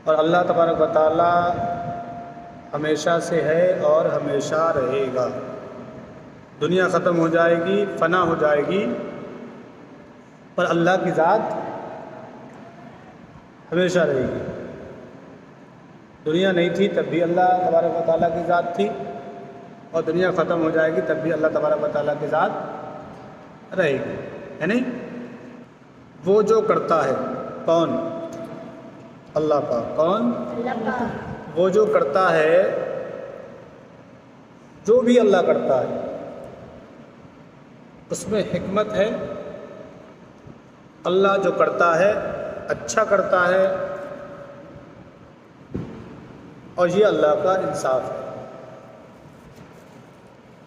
اور اللہ تبارک و تعالی ہمیشہ سے ہے اور ہمیشہ رہے گا۔ دنیا ختم ہو جائے گی، فنا ہو جائے گی، پر اللہ کی ذات ہمیشہ رہے گی۔ دنیا نہیں تھی تب بھی اللہ تبارک و تعالیٰ کی ذات تھی، اور دنیا ختم ہو جائے گی تب بھی اللہ تبارک و تعالیٰ کی ذات رہے گی، ہے نہیں؟ وہ جو کرتا ہے کون؟ اللہ پاک۔ کون؟ وہ جو کرتا ہے، جو بھی اللہ کرتا ہے اس میں حکمت ہے۔ اللہ جو کرتا ہے اچھا کرتا ہے، اور یہ اللہ کا انصاف ہے۔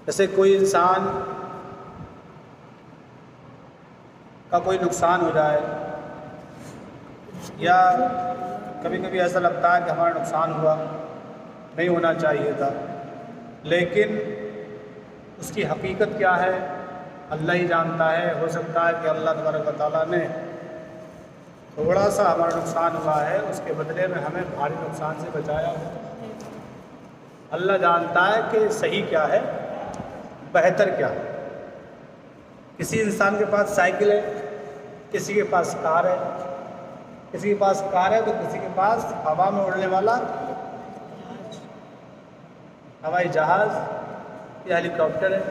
جیسے کوئی انسان کا کوئی نقصان ہو جائے، یا کبھی کبھی ایسا لگتا ہے کہ ہمارا نقصان ہوا، نہیں ہونا چاہیے تھا، لیکن اس کی حقیقت کیا ہے اللہ ہی جانتا ہے۔ ہو سکتا ہے کہ اللہ تبارک و تعالیٰ نے تھوڑا سا ہمارا نقصان ہوا ہے، اس کے بدلے میں ہمیں بھاری نقصان سے بچایا ہو۔ اللہ جانتا ہے کہ صحیح کیا ہے، بہتر کیا ہے۔ کسی انسان کے پاس سائیکل ہے، کسی کے پاس کار ہے، کسی کے پاس کار ہے تو کسی کے پاس ہوا میں اڑنے والا ہوائی جہاز یا ہیلی کاپٹر ہے۔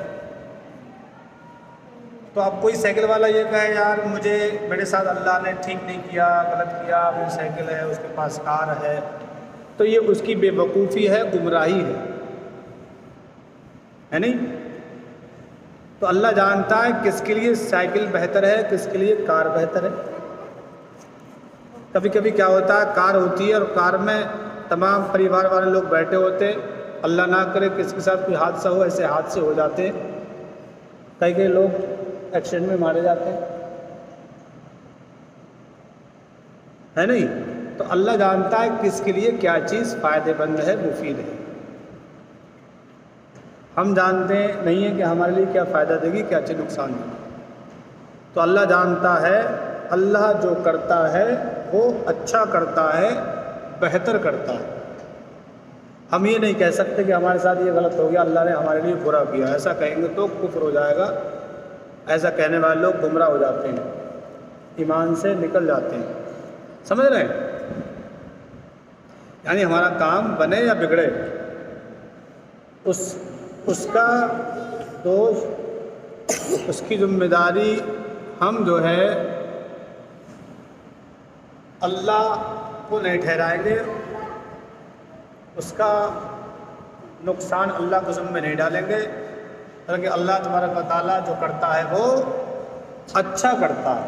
تو اب کوئی سائیکل والا یہ کہے یار مجھے میرے ساتھ اللہ نے ٹھیک نہیں کیا، غلط کیا، میری سائیکل ہے، اس کے پاس کار ہے، تو یہ اس کی بے وقوفی ہے، گمراہی ہے نہیں؟ تو اللہ جانتا ہے کس کے لیے سائیکل بہتر ہے، کس کے لیے کار بہتر ہے۔ کبھی کبھی کیا ہوتا ہے، کار ہوتی ہے اور کار میں تمام پریوار والے لوگ بیٹھے ہوتے ہیں، اللہ نہ کرے کسی کے ساتھ کوئی حادثہ ہو، ایسے حادثے ہو جاتے ہیں، کئی لوگ ایکسیڈنٹ میں مارے جاتے ہیں، ہے نہیں؟ تو اللہ جانتا ہے کس کے لیے کیا چیز فائدہ مند ہے، مفید ہے۔ ہم جانتے نہیں ہیں کہ ہمارے لیے کیا فائدہ دے گی، کیا چیز نقصان دے گی۔ تو اللہ جانتا ہے، اللہ جو کرتا ہے وہ اچھا کرتا ہے، بہتر کرتا ہے۔ ہم یہ نہیں کہہ سکتے کہ ہمارے ساتھ یہ غلط ہو گیا، اللہ نے ہمارے لیے برا کیا، ایسا کہیں گے تو کفر ہو جائے گا۔ ایسا کہنے والے لوگ گمراہ ہو جاتے ہیں، ایمان سے نکل جاتے ہیں، سمجھ رہے ہیں؟ یعنی ہمارا کام بنے یا بگڑے، اس کا دوش، اس کی ذمہ داری ہم جو ہے اللہ کو نہیں ٹھہرائیں گے، اس کا نقصان اللہ کو ذمہ نہیں ڈالیں گے، بلکہ اللہ تبارک و تعالیٰ جو کرتا ہے وہ اچھا کرتا ہے۔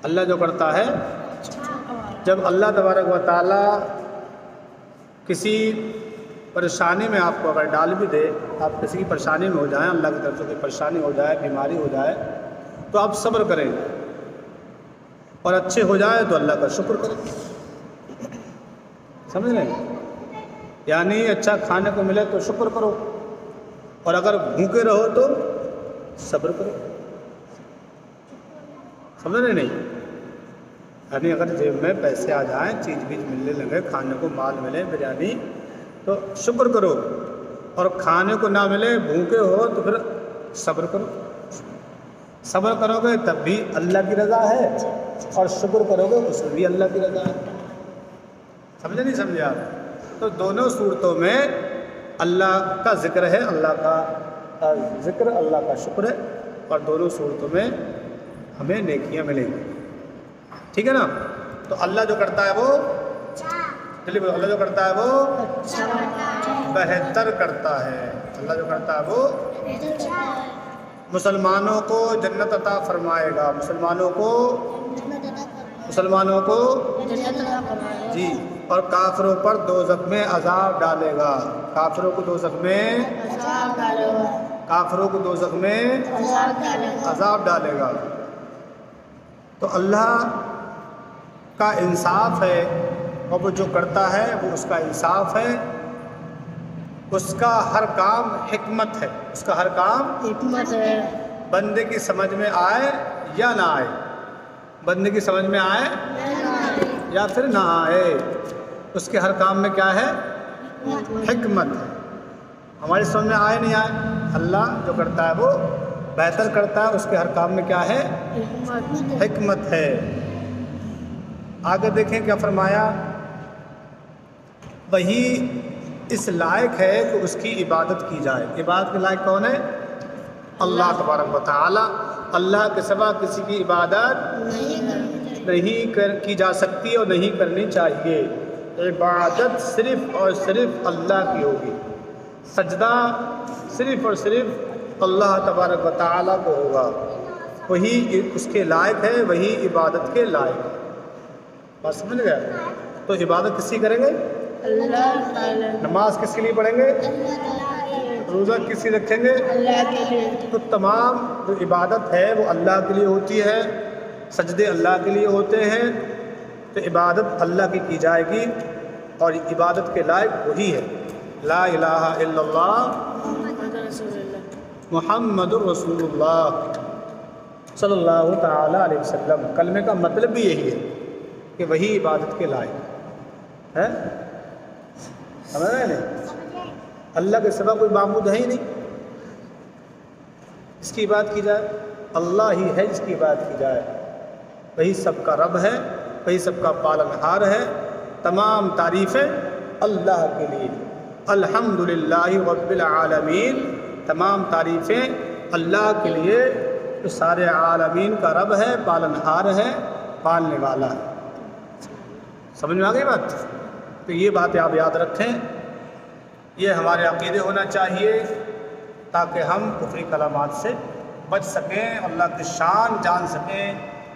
اللہ جو کرتا ہے، جب اللہ تبارک و تعالیٰ کسی پریشانی میں آپ کو اگر ڈال بھی دے، آپ کسی کی پریشانی میں ہو جائیں، اللہ کی طرف سے کوئی پریشانی ہو جائے، بیماری ہو جائے، تو آپ صبر کریں، اور اچھے ہو جائے تو اللہ کا شکر کریں، سمجھ رہے ہیں؟ یعنی اچھا کھانے کو ملے تو شکر کرو، اور اگر بھوکے رہو تو صبر کرو، سمجھ رہے نہیں؟ یعنی اگر جیب میں پیسے آ جائیں، چیز بیج ملنے لگے، کھانے کو مال ملے، بریانی، تو شکر کرو، اور کھانے کو نہ ملے، بھوکے ہو تو پھر صبر کرو۔ صبر کرو گے تب بھی اللہ کی رضا ہے، اور شکر کرو گے اس میں بھی اللہ کی رضا ہے۔ سمجھے نہیں سمجھے آپ؟ تو دونوں صورتوں میں اللہ کا ذکر ہے، اللہ کا ذکر، اللہ کا شکر ہے، اور دونوں صورتوں میں ہمیں نیکیاں ملیں گی، ٹھیک ہے نا؟ تو اللہ جو کرتا ہے وہ اللہ جو کرتا ہے وہ بہتر کرتا ہے۔ اللہ جو کرتا ہے وہ مسلمانوں کو جنت عطا فرمائے گا، مسلمانوں کو جی، اور کافروں پر دوزخ میں عذاب ڈالے گا، کافروں کو دوزخ میں عذاب ڈالے گا۔ تو اللہ کا انصاف ہے، اور وہ جو کرتا ہے وہ اس کا انصاف ہے، اس کا ہر کام حکمت ہے، اس کا ہر کام حکمت ہے۔ بندے کی سمجھ میں آئے یا نہ آئے، بندے کی سمجھ میں آئے نہیں۔ یا پھر نہ آئے، اس کے ہر کام میں کیا ہے؟ حکمت ہے۔ ہماری سمجھ میں آئے نہیں آئے، اللہ جو کرتا ہے وہ بہتر کرتا ہے، اس کے ہر کام میں کیا ہے؟ حکمت ہے۔ آگے دیکھیں کیا فرمایا، وہی اس لائق ہے کہ اس کی عبادت کی جائے۔ عبادت کے لائق کون ہے؟ اللہ تبارک و تعالی۔ اللہ کے سوا کسی کی عبادت نہیں کی جا سکتی اور نہیں کرنی چاہیے۔ عبادت صرف اور صرف اللہ کی ہوگی، سجدہ صرف اور صرف اللہ تبارک و تعالی کو ہوگا، وہی اس کے لائق ہے، وہی عبادت کے لائق ہے۔ بات سمجھ گیا؟ تو عبادت کس کی کریں گے؟ اللہ تعالیٰ۔ نماز کس کے لیے پڑھیں گے؟ روزہ کس کی رکھیں گے؟ اللہ کے لیے۔ تو تمام جو عبادت ہے وہ اللہ کے لیے ہوتی ہے، سجدے اللہ کے لیے ہوتے ہیں، تو عبادت اللہ کی جائے گی، اور عبادت کے لائق وہی ہے۔ لا الہ الا اللہ محمد الرسول اللہ صلی اللہ تعالیٰ علیہ وسلم۔ کلمے کا مطلب بھی یہی ہے کہ وہی عبادت کے لائق ہے۔ سمجھ رہے ہیں؟ اللہ کے سوا کوئی معبود ہے ہی نہیں، اس کی عبادت کی جائے، اللہ ہی ہے جس کی عبادت کی جائے، وہی سب کا رب ہے، وہی سب کا پالنہار ہے۔ تمام تعریفیں اللہ کے لیے، الحمدللہ رب العالمین، تمام تعریفیں اللہ کے لیے جو سارے عالمین کا رب ہے، پالنہار ہے، پالنے والا ہے۔ سمجھ میں آ گئی بات؟ تو یہ باتیں آپ یاد رکھیں، یہ ہمارے عقیدے ہونا چاہیے، تاکہ ہم کفری کلمات سے بچ سکیں، اللہ کی شان جان سکیں،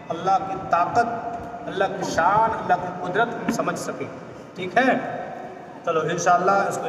اللہ کی طاقت، اللہ کی شان، اللہ کی قدرت سمجھ سکیں۔ ٹھیک ہے؟ چلو انشاءاللہ اس کو